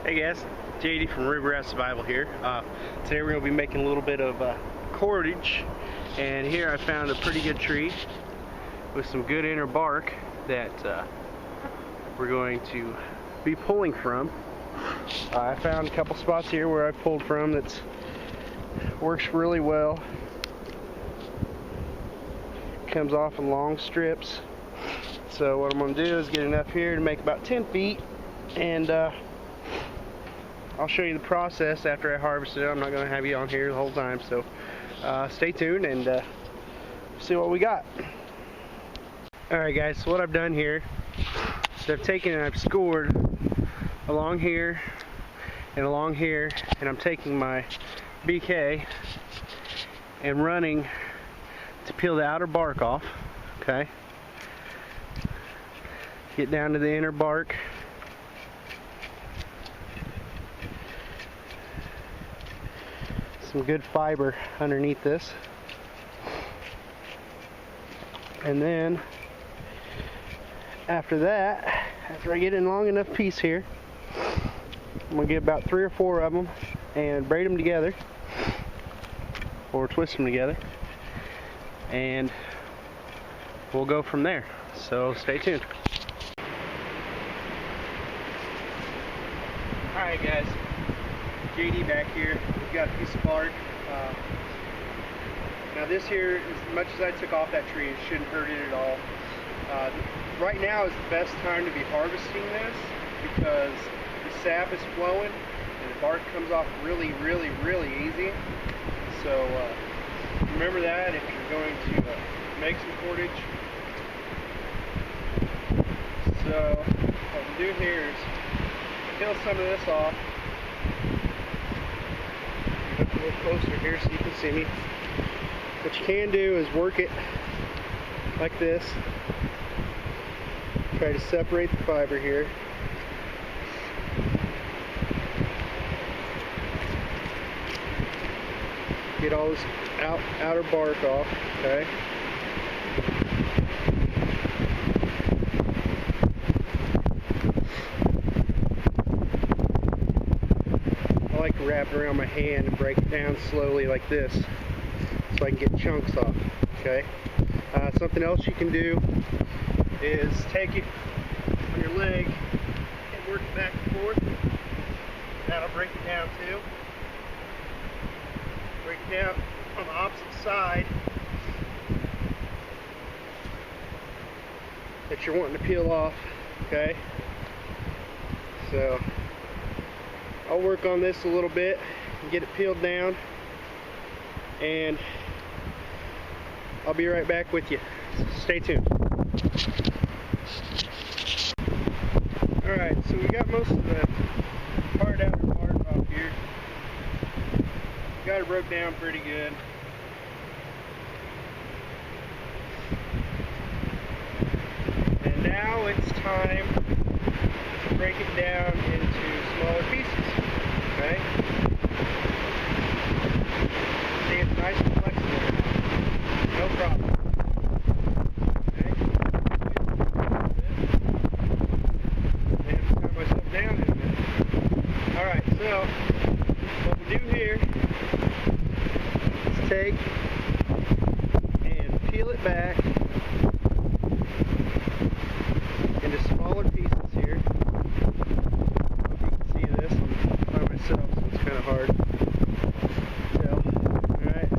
Hey guys, JD from River Rat Survival here. Today we're going to be making a little bit of cordage, and here I found a pretty good tree with some good inner bark that we're going to be pulling from. I found a couple spots here where I pulled from that works really well. Comes off in long strips. So what I'm going to do is get enough here to make about 10 feet, and I'll show you the process after I harvest it. I'm not going to have you on here the whole time, so stay tuned and see what we got. Alright guys, so what I've done here is I've taken and I've scored along here and along here, and I'm taking my BK and running to peel the outer bark off. Okay, get down to the inner bark. Some good fiber underneath this, and then after that, after I get in long enough piece here, I'm gonna get about 3 or 4 of them and braid them together or twist them together, and we'll go from there. So stay tuned. Alright guys, JD back here. We've got a piece of bark. Now this here, as much as I took off that tree, it shouldn't hurt it at all. Right now is the best time to be harvesting this because the sap is flowing and the bark comes off really easy. So remember that if you're going to make some cordage. So what we'll do here is peel some of this off. Look a little closer here so you can see me. What you can do is work it like this. Try to separate the fiber here. Get all this outer bark off, okay? I like to wrap it around my hand and break it down slowly like this so I can get chunks off, okay? Something else you can do is take it on your leg and work it back and forth. That'll break it down too. Break it down on the opposite side that you're wanting to peel off, okay? So I'll work on this a little bit and get it peeled down, and I'll be right back with you. Stay tuned. Alright, so we got most of the hard outer bark off here. Got it broke down pretty good. And now it's time to break it down into smaller pieces. Okay? See, it's nice and flexible. No problem. Okay? And put myself down in a minute. Alright, so what we'll do here is take and peel it back into smaller pieces here. I don't know if you can see this. I'm by myself, so it's kind of hard to tell. Alright.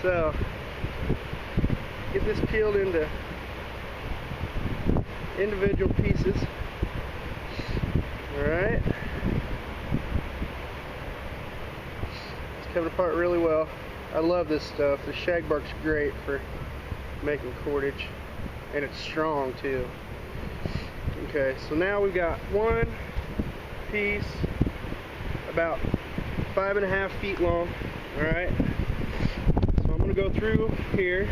So, get this peeled into individual pieces. Alright. It's coming apart really well. I love this stuff. The shagbark's great for making cordage, and it's strong too. Okay, so now we've got one piece about 5.5 feet long. Alright, so I'm going to go through here,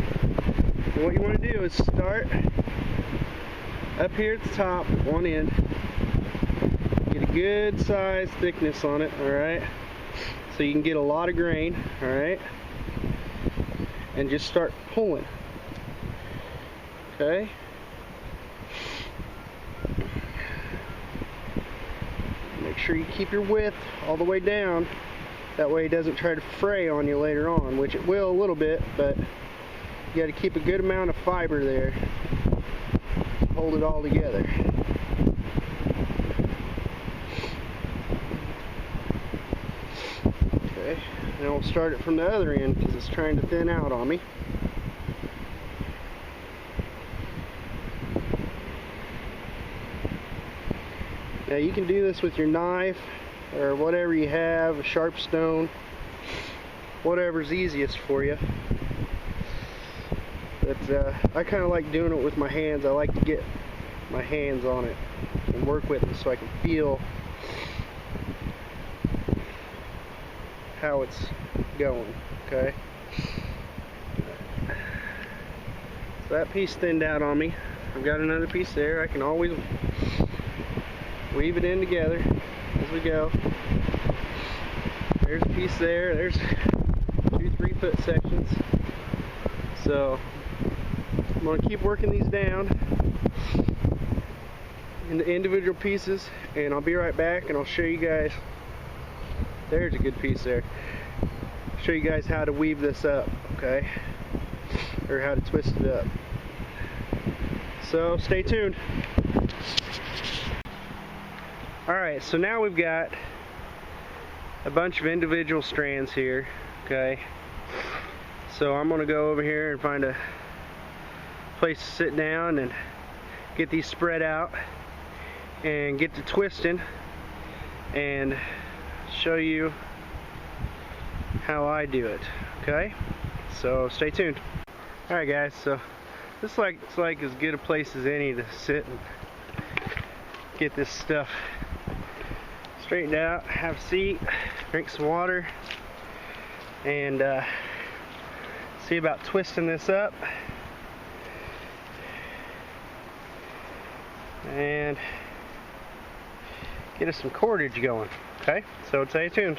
and what you want to do is start up here at the top, one end, get a good size thickness on it. Alright, so you can get a lot of grain. Alright, and just start pulling. Okay, Make sure you keep your width all the way down. That way it doesn't try to fray on you later on, which it will a little bit, but you got to keep a good amount of fiber there. Hold it all together. Okay, now we'll start it from the other end because it's trying to thin out on me. Now you can do this with your knife or whatever you have, a sharp stone, whatever's easiest for you. But I kind of like doing it with my hands. I like to get my hands on it and work with it so I can feel how it's going, okay? So that piece thinned out on me. I've got another piece there. I can always weave it in together as we go. There's a piece there. There's 2 3-foot sections. So I'm going to keep working these down into individual pieces, and I'll be right back and I'll show you guys. There's a good piece there. Show you guys how to weave this up, okay? Or how to twist it up. So stay tuned. Alright, so now we've got a bunch of individual strands here, okay? So I'm going to go over here and find a place to sit down and get these spread out and get to twisting and show you how I do it, okay? So stay tuned. Alright guys, so this looks like as good a place as any to sit and get this stuff straightened out, have a seat, drink some water, and see about twisting this up and get us some cordage going. Okay, so stay tuned.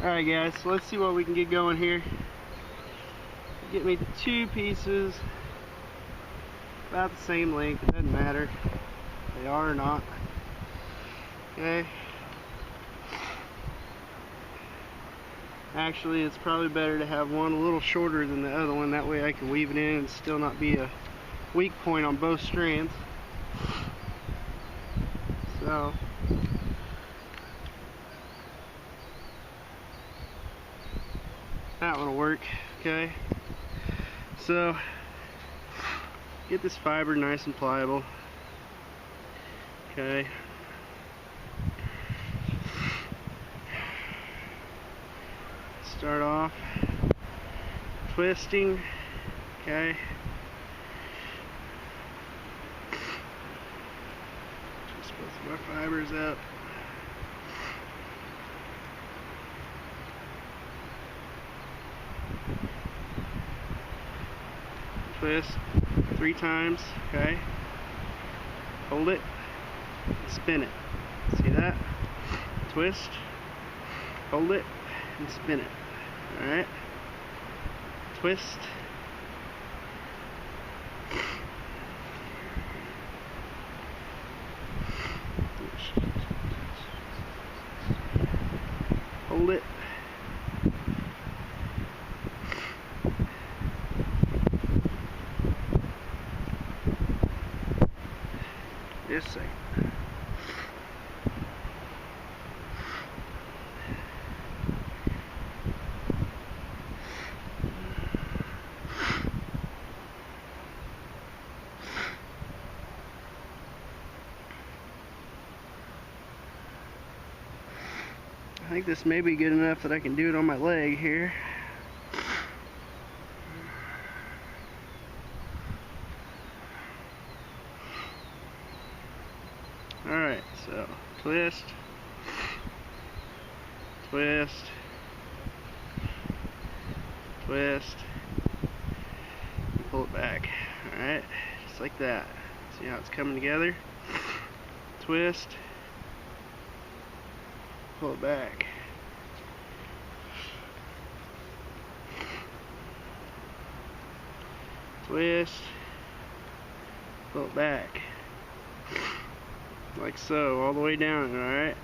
Alright guys, so let's see what we can get going here. Get me 2 pieces about the same length. It doesn't matter if they are or not. Okay. Actually, it's probably better to have one a little shorter than the other one. That way I can weave it in and still not be a weak point on both strands. So that one will work. Okay. So get this fiber nice and pliable. Okay. Start off twisting. Okay. Just both of our fibers up. Twist 3 times, okay? Hold it, spin it. See that? Twist, hold it, and spin it. Alright? Twist. Hold it. Just a second. I think this may be good enough that I can do it on my leg here. Alright, so twist, twist, twist, and pull it back. Alright, just like that. See how it's coming together? Twist, pull it back. Twist, pull it back. like so, all the way down, alright?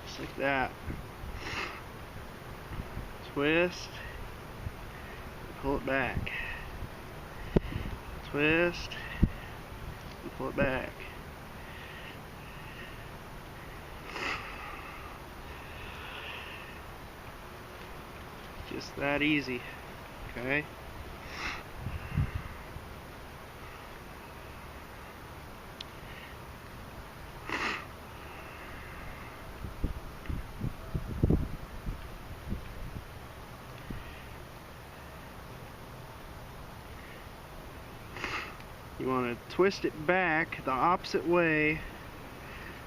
Just like that. Twist, pull it back. Twist, and pull it back. Just that easy, okay? You want to twist it back the opposite way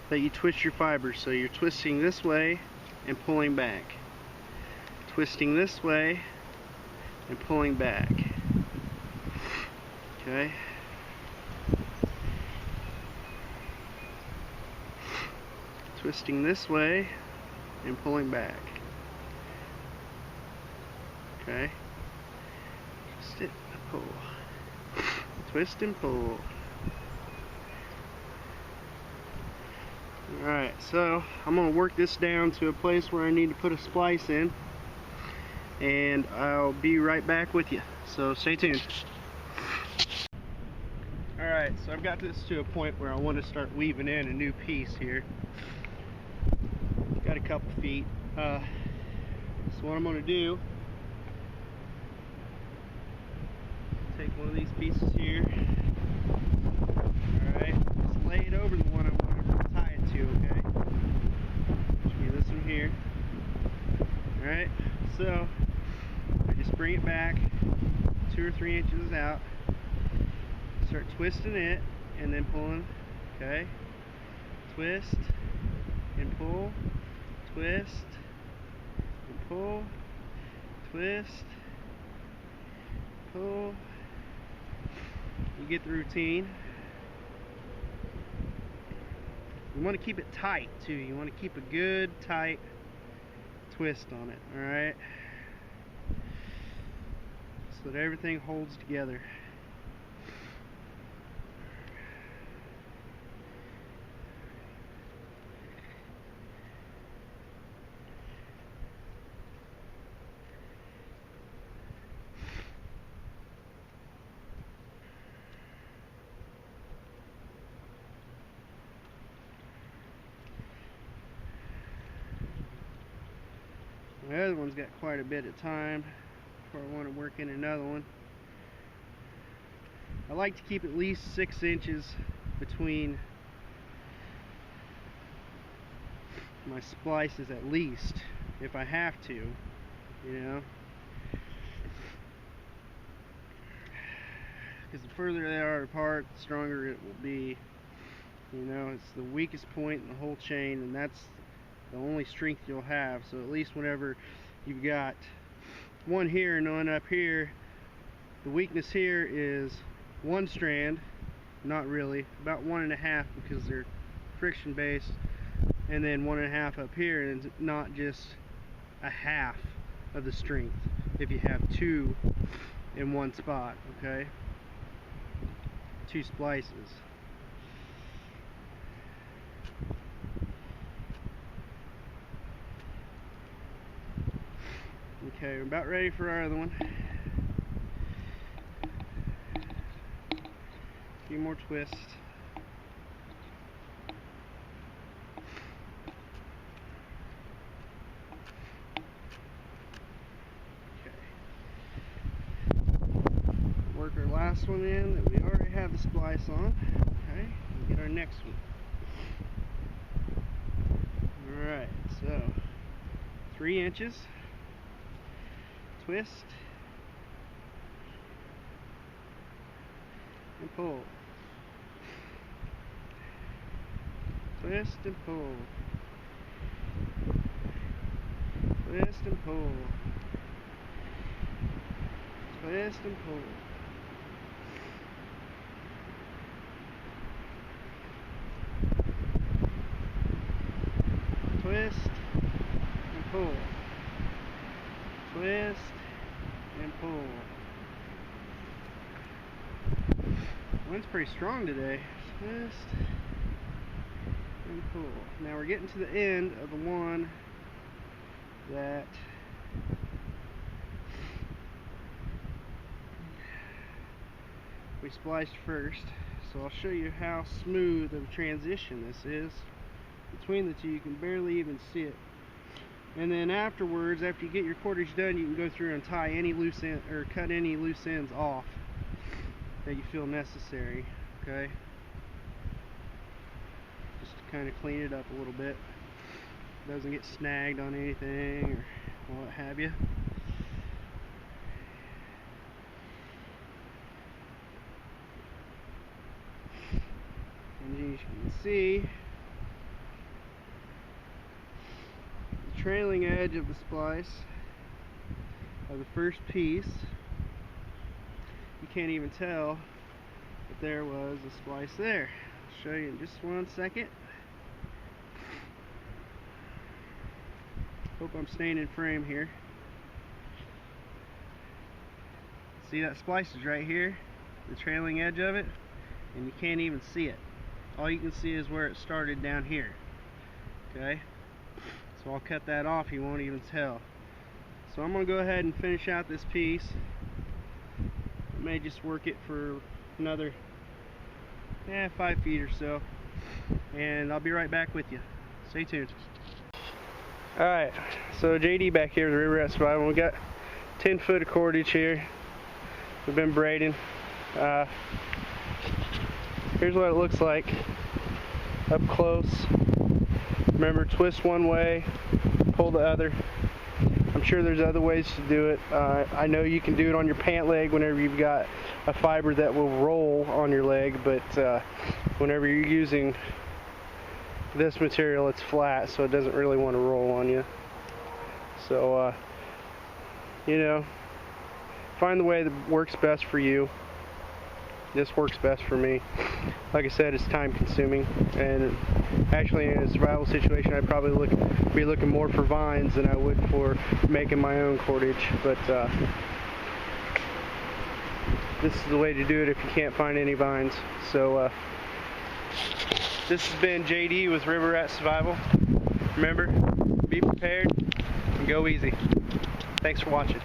that you twist your fibers. So you're twisting this way and pulling back. Twisting this way and pulling back. Okay? Twisting this way and pulling back. Okay? Twist it and pull. Twist and pull. Alright, so I'm going to work this down to a place where I need to put a splice in, and I'll be right back with you, so stay tuned. Alright, so I've got this to a point where I want to start weaving in a new piece here. Got a couple feet. So what I'm going to do, take one of these pieces here. Alright, just lay it over the one I want to tie it to, okay? Should be this one here. Alright, so I just bring it back 2 or 3 inches out, start twisting it and then pulling, okay? Twist and pull, twist and pull, twist, pull. You get the routine. You want to keep it tight too. You want to keep a good tight twist on it, alright? So that everything holds together. The other one's got quite a bit of time before I want to work in another one. I like to keep at least 6 inches between my splices, at least, if I have to, you know, because the further they are apart, the stronger it will be. You know, it's the weakest point in the whole chain, and that's the only strength you'll have. So at least whenever you've got one here and one up here, the weakness here is one strand, not really, about 1.5 because they're friction based, and then 1.5 up here, and it's not just a half of the strength if you have 2 in one spot, okay? 2 splices. Okay, we're about ready for our other one. A few more twists. Okay. Work our last one in that we already have the splice on. Okay, and get our next one. Alright, so 3 inches. Twist and pull. Twist and pull. Twist and pull. Twist and pull. Twist and pull. Twist and pull. Wind's pretty strong today, twist and pull. Now we're getting to the end of the one that we spliced first, so I'll show you how smooth of a transition this is between the two. You can barely even see it. And then afterwards, after you get your cordage done, you can go through and tie any loose end or cut any loose ends off that you feel necessary. Okay, just to kind of clean it up a little bit. Doesn't get snagged on anything or what have you. And as you can see, the trailing edge of the splice of the first piece, you can't even tell that there was a splice there. I'll show you in just 1 second. Hope I'm staying in frame here. See, that splice is right here, the trailing edge of it, and you can't even see it. All you can see is where it started down here. Okay, so I'll cut that off, you won't even tell. So I'm going to go ahead and finish out this piece. I may just work it for another 5 feet or so, and I'll be right back with you. Stay tuned. Alright, so JD back here with the River Rat Survival. We got 10 foot of cordage here. We've been braiding. Here's what it looks like up close. Remember, twist one way, pull the other. I'm sure there's other ways to do it. I know you can do it on your pant leg whenever you've got a fiber that will roll on your leg, but whenever you're using this material, it's flat, so it doesn't really want to roll on you. So you know, find the way that works best for you. This works best for me. Like I said, it's time consuming, and actually in a survival situation I'd probably be looking more for vines than I would for making my own cordage, but this is the way to do it if you can't find any vines. So this has been JD with River Rat Survival. Remember, be prepared and go easy. Thanks for watching.